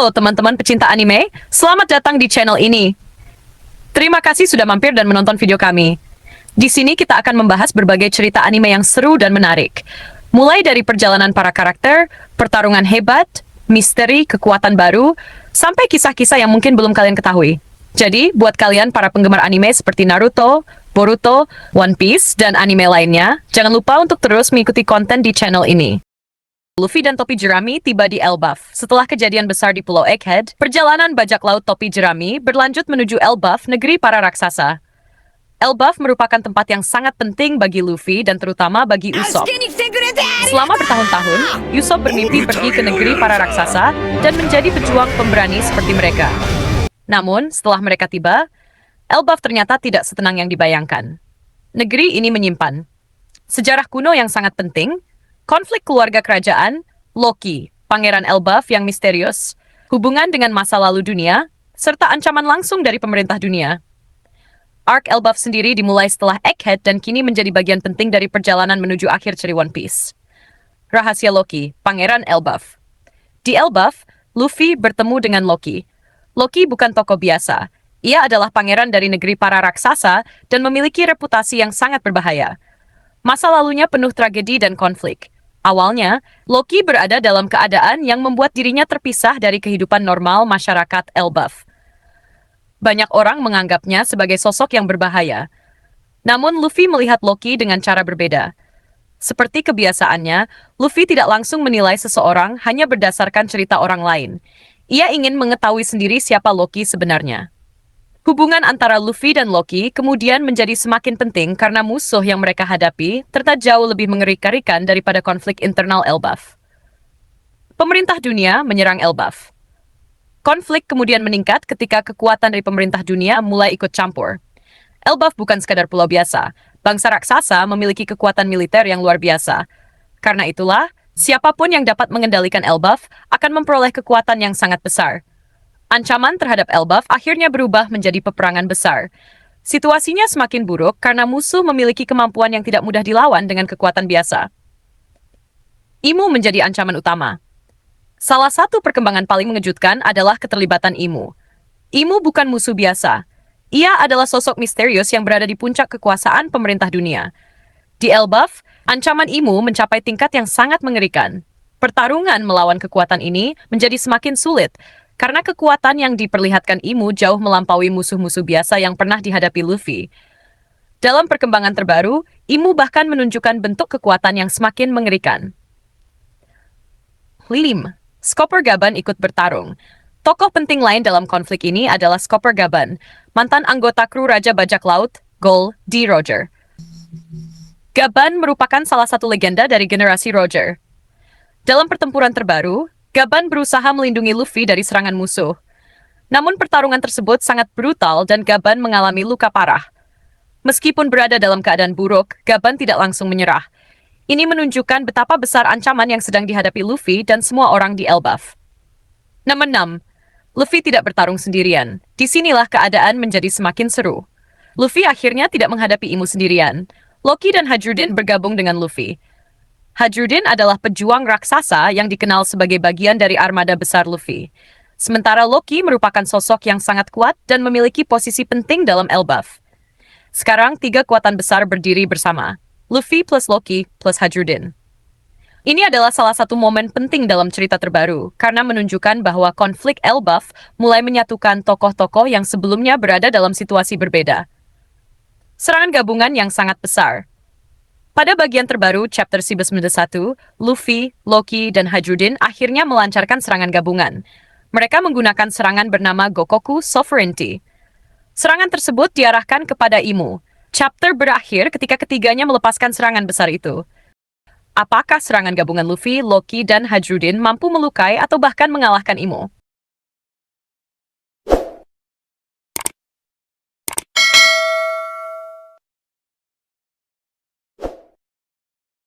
Halo teman-teman pecinta anime, selamat datang di channel ini. Terima kasih sudah mampir dan menonton video kami. Di sini kita akan membahas berbagai cerita anime yang seru dan menarik. Mulai dari perjalanan para karakter, pertarungan hebat, misteri, kekuatan baru, sampai kisah-kisah yang mungkin belum kalian ketahui. Jadi, buat kalian para penggemar anime seperti Naruto, Boruto, One Piece, dan anime lainnya, jangan lupa untuk terus mengikuti konten di channel ini. Luffy dan topi jerami tiba di Elbaf. Setelah kejadian besar di Pulau Egghead, perjalanan bajak laut topi jerami berlanjut menuju Elbaf, negeri para raksasa. Elbaf merupakan tempat yang sangat penting bagi Luffy dan terutama bagi Usopp. Selama bertahun-tahun, Usopp bermimpi pergi ke negeri para raksasa dan menjadi pejuang pemberani seperti mereka. Namun, setelah mereka tiba, Elbaf ternyata tidak setenang yang dibayangkan. Negeri ini menyimpan sejarah kuno yang sangat penting, konflik keluarga kerajaan, Loki, pangeran Elbaf yang misterius, hubungan dengan masa lalu dunia, serta ancaman langsung dari pemerintah dunia. Arc Elbaf sendiri dimulai setelah Egghead dan kini menjadi bagian penting dari perjalanan menuju akhir seri One Piece. Rahasia Loki, pangeran Elbaf. Di Elbaf, Luffy bertemu dengan Loki. Loki bukan tokoh biasa. Ia adalah pangeran dari negeri para raksasa dan memiliki reputasi yang sangat berbahaya. Masa lalunya penuh tragedi dan konflik. Awalnya, Loki berada dalam keadaan yang membuat dirinya terpisah dari kehidupan normal masyarakat Elbaf. Banyak orang menganggapnya sebagai sosok yang berbahaya. Namun Luffy melihat Loki dengan cara berbeda. Seperti kebiasaannya, Luffy tidak langsung menilai seseorang hanya berdasarkan cerita orang lain. Ia ingin mengetahui sendiri siapa Loki sebenarnya. Hubungan antara Luffy dan Loki kemudian menjadi semakin penting karena musuh yang mereka hadapi ternyata jauh lebih mengerikan daripada konflik internal Elbaf. Pemerintah dunia menyerang Elbaf. Konflik kemudian meningkat ketika kekuatan dari pemerintah dunia mulai ikut campur. Elbaf bukan sekadar pulau biasa. Bangsa raksasa memiliki kekuatan militer yang luar biasa. Karena itulah, siapapun yang dapat mengendalikan Elbaf akan memperoleh kekuatan yang sangat besar. Ancaman terhadap Elbaf akhirnya berubah menjadi peperangan besar. Situasinya semakin buruk karena musuh memiliki kemampuan yang tidak mudah dilawan dengan kekuatan biasa. Imu menjadi ancaman utama. Salah satu perkembangan paling mengejutkan adalah keterlibatan Imu. Imu bukan musuh biasa. Ia adalah sosok misterius yang berada di puncak kekuasaan pemerintah dunia. Di Elbaf, ancaman Imu mencapai tingkat yang sangat mengerikan. Pertarungan melawan kekuatan ini menjadi semakin sulit, karena kekuatan yang diperlihatkan Imu jauh melampaui musuh-musuh biasa yang pernah dihadapi Luffy. Dalam perkembangan terbaru, Imu bahkan menunjukkan bentuk kekuatan yang semakin mengerikan. Lim, Skopper Gaban ikut bertarung. Tokoh penting lain dalam konflik ini adalah Skopper Gaban, mantan anggota kru Raja Bajak Laut, Gold D. Roger. Gaban merupakan salah satu legenda dari generasi Roger. Dalam pertempuran terbaru, Gaban berusaha melindungi Luffy dari serangan musuh. Namun pertarungan tersebut sangat brutal dan Gaban mengalami luka parah. Meskipun berada dalam keadaan buruk, Gaban tidak langsung menyerah. Ini menunjukkan betapa besar ancaman yang sedang dihadapi Luffy dan semua orang di Elbaf. Nomor 6. Luffy tidak bertarung sendirian. Disinilah keadaan menjadi semakin seru. Luffy akhirnya tidak menghadapi Imu sendirian. Loki dan Hajrudin bergabung dengan Luffy. Hajrudin adalah pejuang raksasa yang dikenal sebagai bagian dari armada besar Luffy. Sementara Loki merupakan sosok yang sangat kuat dan memiliki posisi penting dalam Elbaf. Sekarang tiga kekuatan besar berdiri bersama. Luffy plus Loki plus Hajrudin. Ini adalah salah satu momen penting dalam cerita terbaru, karena menunjukkan bahwa konflik Elbaf mulai menyatukan tokoh-tokoh yang sebelumnya berada dalam situasi berbeda. Serangan gabungan yang sangat besar. Pada bagian terbaru chapter 91, Luffy, Loki, dan Hajrudin akhirnya melancarkan serangan gabungan. Mereka menggunakan serangan bernama Gokoku Sovereignty. Serangan tersebut diarahkan kepada Imu. Chapter berakhir ketika ketiganya melepaskan serangan besar itu. Apakah serangan gabungan Luffy, Loki, dan Hajrudin mampu melukai atau bahkan mengalahkan Imu?